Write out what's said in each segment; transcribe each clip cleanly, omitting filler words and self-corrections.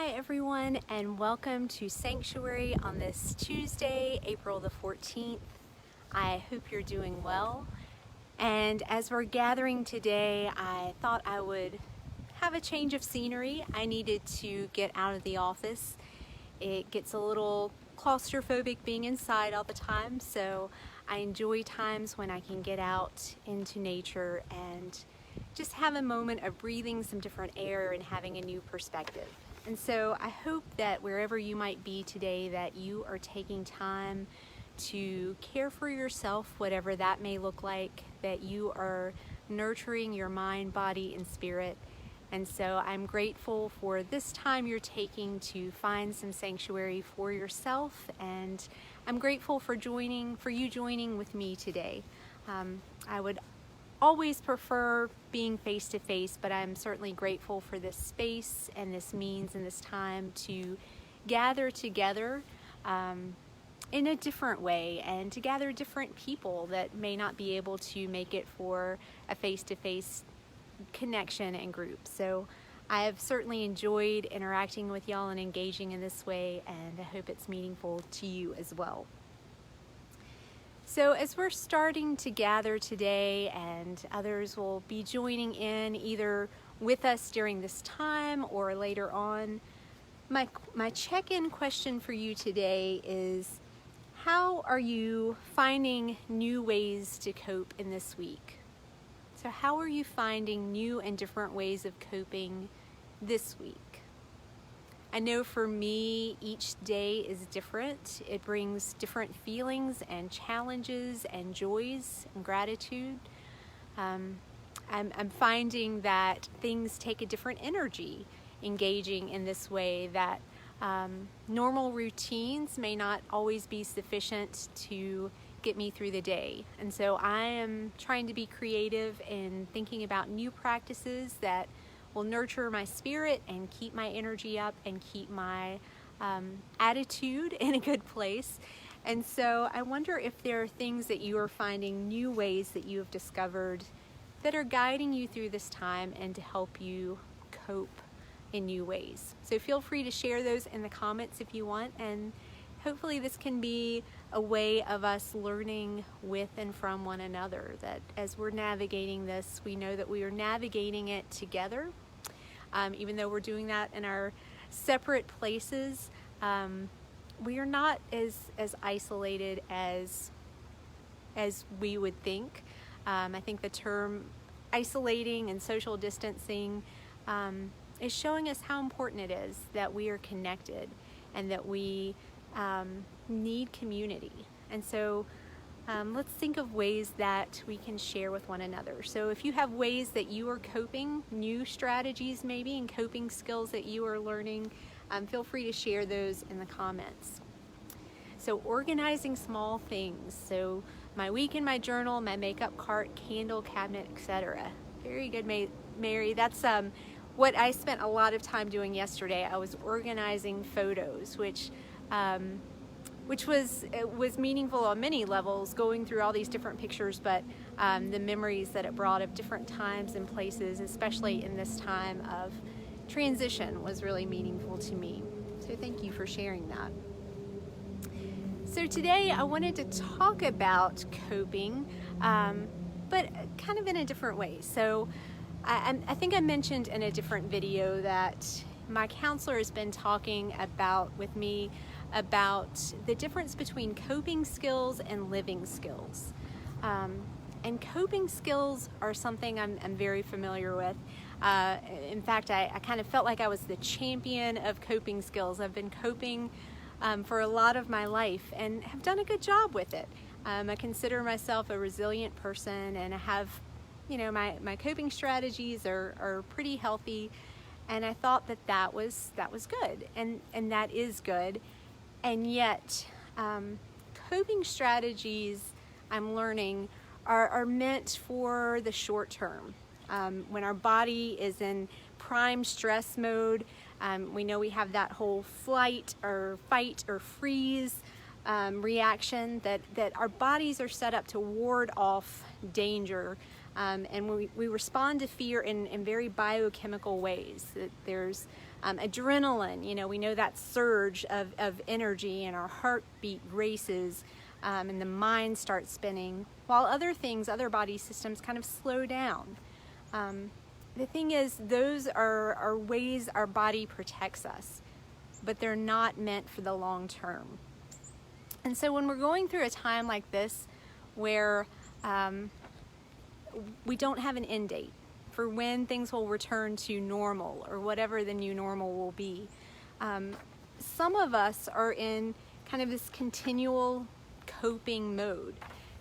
Hi everyone, and welcome to Sanctuary on this Tuesday, April the 14th. I hope you're doing well. And as we're gathering today, I thought I would have a change of scenery. I needed to get out of the office. It gets a little claustrophobic being inside all the time, so I enjoy times when I can get out into nature and just have a moment of breathing some different air and having a new perspective. And so I hope that wherever you might be today, that you are taking time to care for yourself, whatever that may look like, that you are nurturing your mind, body, and spirit. And so I'm grateful for this time you're taking to find some sanctuary for yourself, and I'm grateful for you joining with me today. I would always prefer being face-to-face, but I'm certainly grateful for this space and this means and this time to gather together in a different way, and to gather different people that may not be able to make it for a face-to-face connection and group. So I have certainly enjoyed interacting with y'all and engaging in this way, and I hope it's meaningful to you as well. So as we're starting to gather today, and others will be joining in either with us during this time or later on, my check-in question for you today is, how are you finding new ways to cope in this week? So how are you finding new and different ways of coping this week? I know for me, each day is different. It brings different feelings and challenges and joys and gratitude. I'm finding that things take a different energy engaging in this way, that normal routines may not always be sufficient to get me through the day. And so I am trying to be creative in thinking about new practices that will nurture my spirit and keep my energy up and keep my attitude in a good place. And so I wonder if there are things that you are finding, new ways that you have discovered that are guiding you through this time and to help you cope in new ways. So feel free to share those in the comments if you want, and hopefully this can be a way of us learning with and from one another, that as we're navigating this, we know that we are navigating it together. Even though we're doing that in our separate places, we are not as isolated as we would think. I think the term isolating and social distancing is showing us how important it is that we are connected and that we need community. And so let's think of ways that we can share with one another. So if you have ways that you are coping, new strategies maybe, and coping skills that you are learning, feel free to share those in the comments. So organizing small things. So my week in my journal, my makeup cart, candle cabinet, etc. Very good, Mary. That's what I spent a lot of time doing yesterday. I was organizing photos, which was meaningful on many levels, going through all these different pictures, but the memories that it brought of different times and places, especially in this time of transition, was really meaningful to me. So thank you for sharing that. So today I wanted to talk about coping, but kind of in a different way. So I think I mentioned in a different video that my counselor has been talking with me about the difference between coping skills and living skills. And coping skills are something I'm very familiar with. In fact, I kind of felt like I was the champion of coping skills. I've been coping for a lot of my life and have done a good job with it. I consider myself a resilient person, and I have, my coping strategies are pretty healthy. And I thought that was good, and that is good. And yet, coping strategies, I'm learning, are meant for the short term. When our body is in prime stress mode, we know we have that whole flight or fight or freeze reaction, that our bodies are set up to ward off danger And we respond to fear in very biochemical ways. That there's adrenaline, we know that surge of energy, and our heartbeat races, and the mind starts spinning, while other body systems kind of slow down. The thing is, those are ways our body protects us, but they're not meant for the long term. And so when we're going through a time like this, where we don't have an end date for when things will return to normal, or whatever the new normal will be, some of us are in kind of this continual coping mode,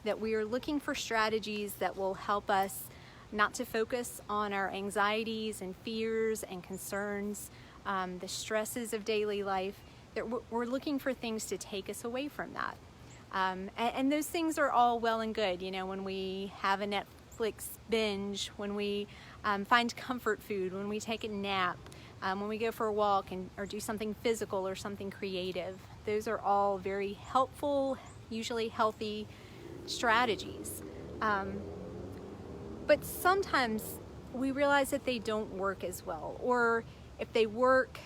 that we are looking for strategies that will help us not to focus on our anxieties and fears and concerns, the stresses of daily life, that we're looking for things to take us away from that. And those things are all well and good, when we have a Netflix binge, when we find comfort food, when we take a nap, when we go for a walk or do something physical or something creative. Those are all very helpful, usually healthy strategies. But sometimes we realize that they don't work as well, or if they work,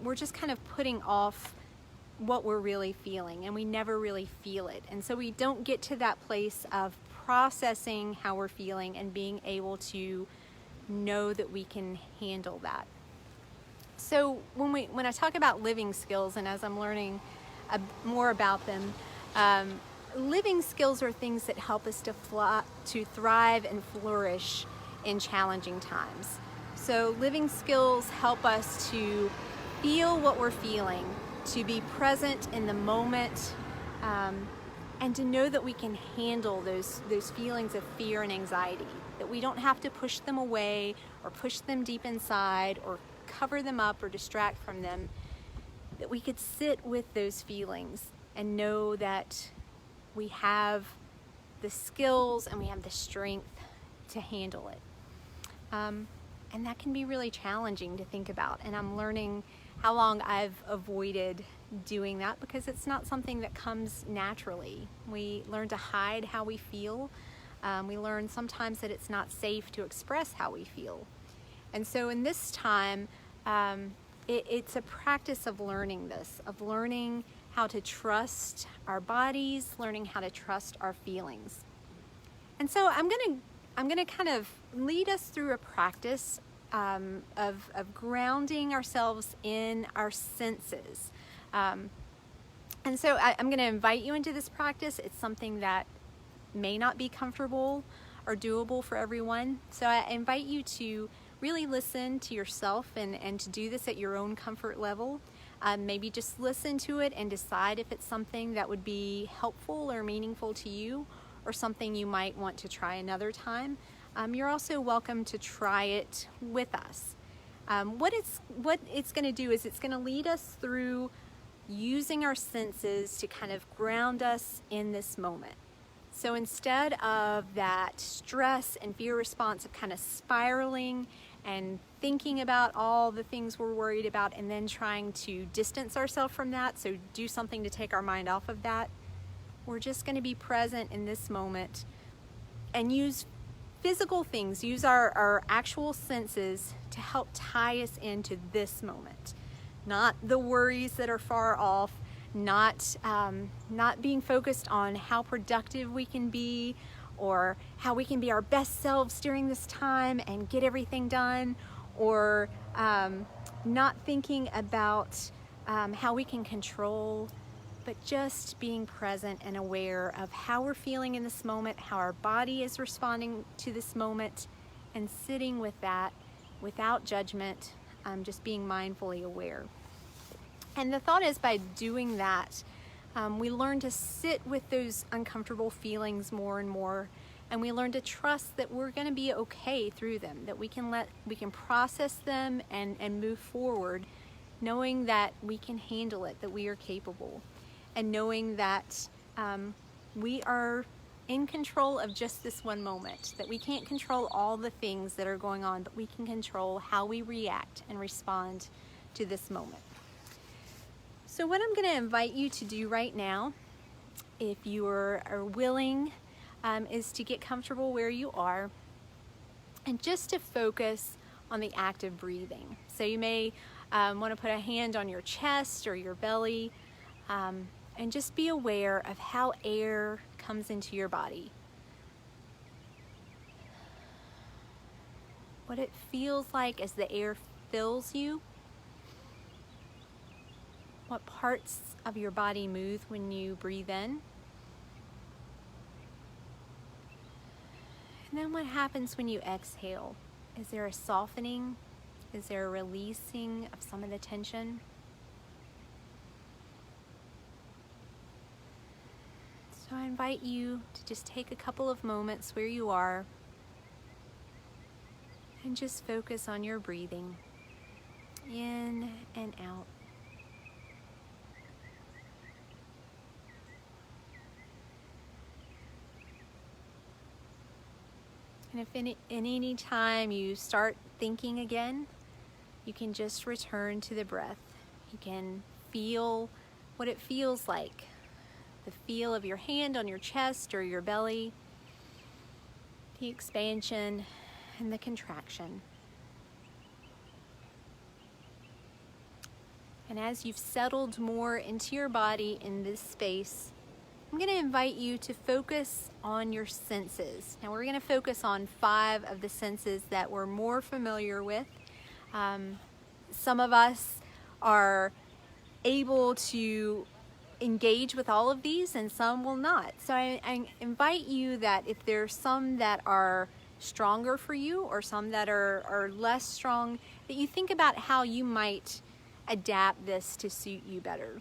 we're just kind of putting off what we're really feeling, and we never really feel it. And so we don't get to that place of processing how we're feeling and being able to know that we can handle that. So when I talk about living skills, and as I'm learning more about them, living skills are things that help us to thrive and flourish in challenging times. So living skills help us to feel what we're feeling, to be present in the moment, and to know that we can handle those feelings of fear and anxiety, that we don't have to push them away or push them deep inside or cover them up or distract from them, that we could sit with those feelings and know that we have the skills and we have the strength to handle it. And that can be really challenging to think about. And I'm learning how long I've avoided doing that, because it's not something that comes naturally. We learn to hide how we feel. We learn sometimes that it's not safe to express how we feel. And so in this time, it's a practice of learning this, of learning how to trust our bodies, learning how to trust our feelings. And so I'm gonna kind of lead us through a practice of grounding ourselves in our senses. And so I'm gonna invite you into this practice. It's something that may not be comfortable or doable for everyone. So I invite you to really listen to yourself and to do this at your own comfort level. Maybe just listen to it and decide if it's something that would be helpful or meaningful to you, or something you might want to try another time. You're also welcome to try it with us. What it's going to do is it's going to lead us through using our senses to kind of ground us in this moment. So instead of that stress and fear response of kind of spiraling and thinking about all the things we're worried about and then trying to distance ourselves from that, so do something to take our mind off of that, we're just going to be present in this moment and use physical things, use our actual senses to help tie us into this moment. Not the worries that are far off, not being focused on how productive we can be or how we can be our best selves during this time and get everything done, or not thinking about how we can control, but just being present and aware of how we're feeling in this moment, how our body is responding to this moment, and sitting with that without judgment, just being mindfully aware. And the thought is, by doing that, we learn to sit with those uncomfortable feelings more and more, and we learn to trust that we're going to be okay through them, that we can process them and move forward, knowing that we can handle it, that we are capable, and knowing that we are in control of just this one moment, that we can't control all the things that are going on, but we can control how we react and respond to this moment. So what I'm going to invite you to do right now, if you are willing, is to get comfortable where you are. and just to focus on the act of breathing. So you may want to put a hand on your chest or your belly, and just be aware of how air comes into your body. What it feels like as the air fills you. What parts of your body move when you breathe in. And then what happens when you exhale? Is there a softening? Is there a releasing of some of the tension? So I invite you to just take a couple of moments where you are and just focus on your breathing in and out. And if in any time you start thinking again, you can just return to the breath. You can feel what it feels like. The feel of your hand on your chest or your belly, the expansion and the contraction. And as you've settled more into your body in this space, I'm going to invite you to focus on your senses. Now we're going to focus on 5 of the senses that we're more familiar with. Some of us are able to engage with all of these and some will not. So I invite you that if there's some that are stronger for you or some that are less strong, that you think about how you might adapt this to suit you better.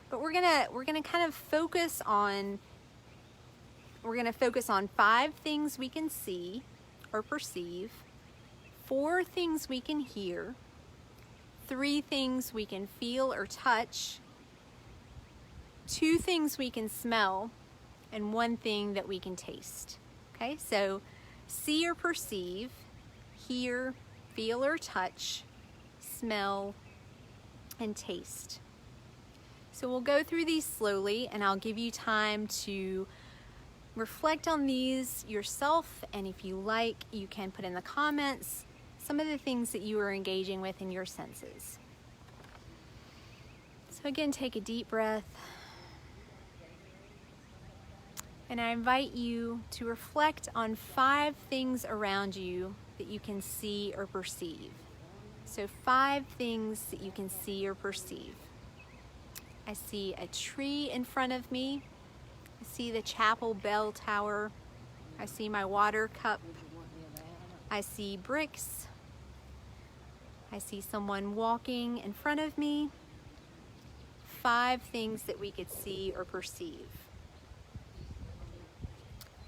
But we're gonna kind of focus on 5 things we can see or perceive, 4 things we can hear, 3 things we can feel or touch, 2 things we can smell, and 1 thing that we can taste. Okay, so see or perceive, hear, feel or touch, smell, and taste. So we'll go through these slowly and I'll give you time to reflect on these yourself, and if you like, you can put in the comments some of the things that you are engaging with in your senses. So again, take a deep breath. And I invite you to reflect on 5 things around you that you can see or perceive. So 5 things that you can see or perceive. I see a tree in front of me. I see the chapel bell tower. I see my water cup. I see bricks. I see someone walking in front of me. 5 things that we could see or perceive.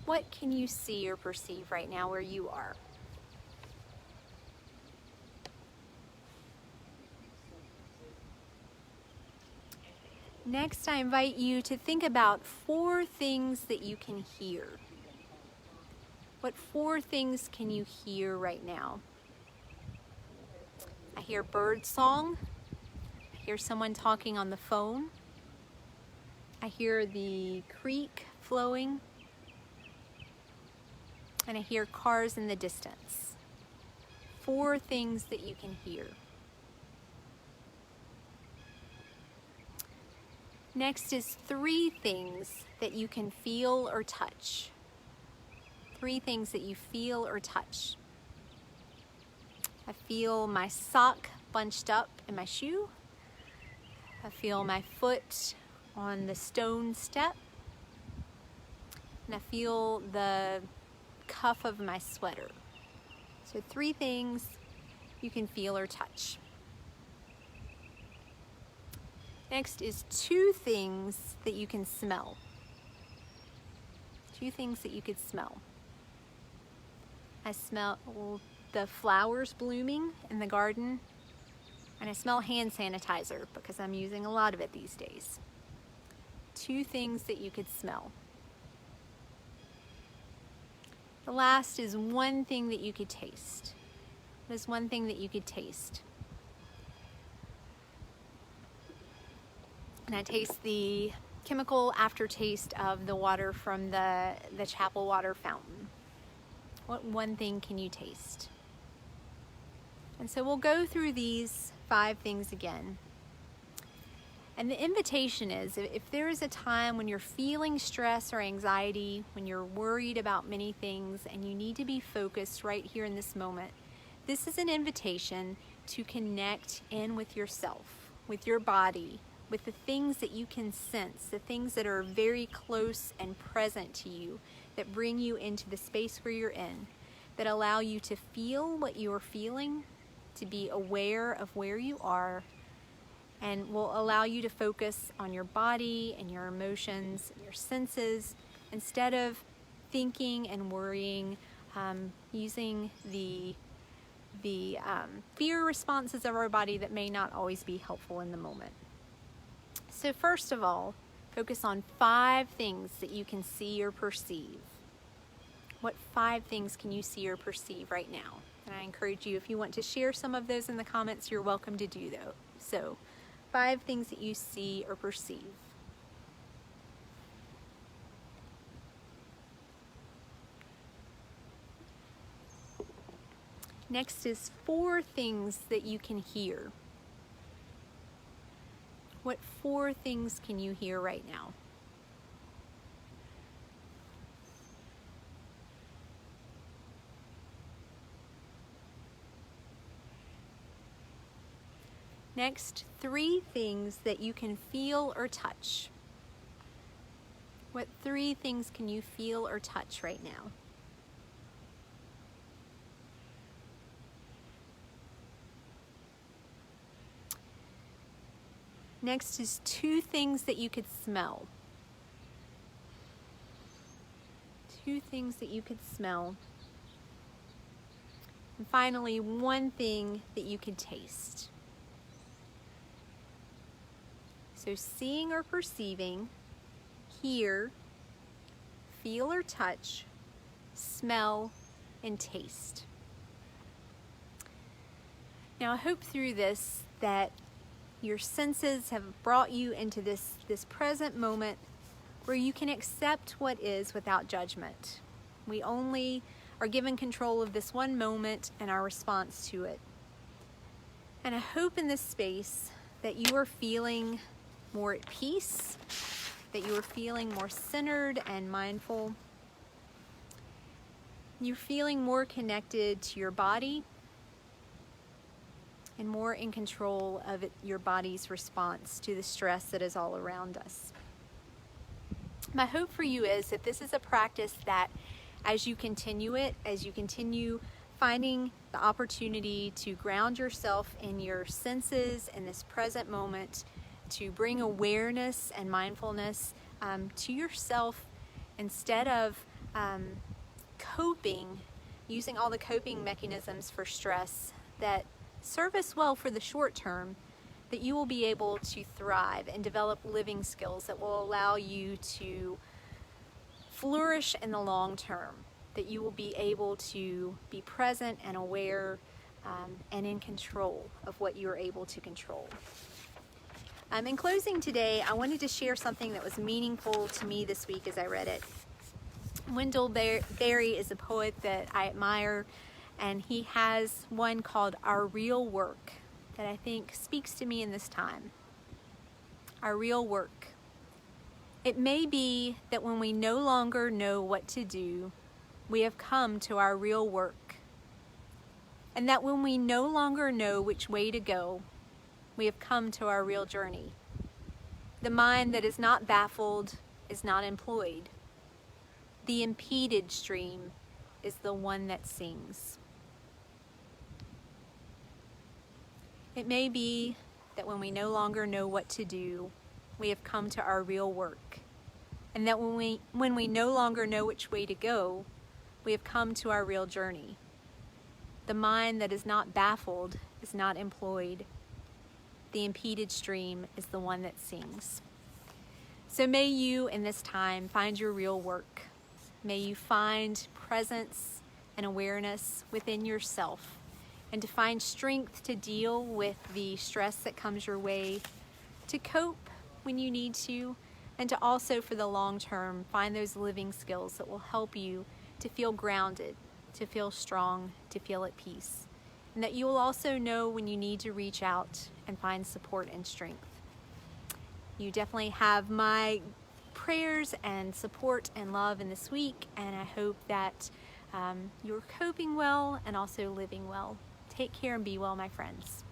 What can you see or perceive right now where you are? Next, I invite you to think about 4 things that you can hear. What 4 things can you hear right now? I hear bird song. I hear someone talking on the phone. I hear the creek flowing. And I hear cars in the distance. 4 things that you can hear. Next is 3 things that you can feel or touch. 3 things that you feel or touch. I feel my sock bunched up in my shoe. I feel my foot on the stone step. And I feel the cuff of my sweater. So 3 things you can feel or touch. Next is 2 things that you can smell. 2 things that you could smell. I smell the flowers blooming in the garden, and I smell hand sanitizer because I'm using a lot of it these days. 2 things that you could smell. The last is 1 thing that you could taste. What is 1 thing that you could taste? And I taste the chemical aftertaste of the water from the chapel water fountain. What one thing can you taste? And so we'll go through these 5 things again. And the invitation is, if there is a time when you're feeling stress or anxiety, when you're worried about many things and you need to be focused right here in this moment, this is an invitation to connect in with yourself, with your body, with the things that you can sense, the things that are very close and present to you, that bring you into the space where you're in, that allow you to feel what you're feeling, to be aware of where you are, and will allow you to focus on your body and your emotions and your senses instead of thinking and worrying, using the fear responses of our body that may not always be helpful in the moment. So first of all, focus on 5 things that you can see or perceive. What 5 things can you see or perceive right now? And I encourage you, if you want to share some of those in the comments, you're welcome to do so. 5 things that you see or perceive. Next is 4 things that you can hear. What 4 things can you hear right now? Next, 3 things that you can feel or touch. What 3 things can you feel or touch right now? Next is 2 things that you could smell. 2 things that you could smell. And finally, 1 thing that you could taste. So seeing or perceiving, hear, feel or touch, smell, and taste. Now I hope through this that your senses have brought you into this present moment where you can accept what is without judgment. We only are given control of this one moment and our response to it. And I hope in this space that you are feeling more at peace, that you are feeling more centered and mindful. You're feeling more connected to your body and more in control of your body's response to the stress that is all around us. My hope for you is that this is a practice that as you continue it, as you continue finding the opportunity to ground yourself in your senses in this present moment, to bring awareness and mindfulness to yourself instead of coping, using all the coping mechanisms for stress that serve us well for the short term, that you will be able to thrive and develop living skills that will allow you to flourish in the long term, that you will be able to be present and aware and in control of what you're able to control. In closing today, I wanted to share something that was meaningful to me this week as I read it. Wendell Berry is a poet that I admire, and he has one called Our Real Work that I think speaks to me in this time. Our real work. It may be that when we no longer know what to do, we have come to our real work. And that when we no longer know which way to go, we have come to our real journey. The mind that is not baffled is not employed. The impeded stream is the one that sings. It may be that when we no longer know what to do, we have come to our real work. And that when we no longer know which way to go, we have come to our real journey. The mind that is not baffled is not employed. The impeded stream is the one that sings. So may you in this time find your real work. May you find presence and awareness within yourself, and to find strength to deal with the stress that comes your way, to cope when you need to, and to also for the long term find those living skills that will help you to feel grounded, to feel strong, to feel at peace, and that you will also know when you need to reach out and find support and strength. You definitely have my prayers and support and love in this week, and I hope that you're coping well and also living well. Take care and be well, my friends.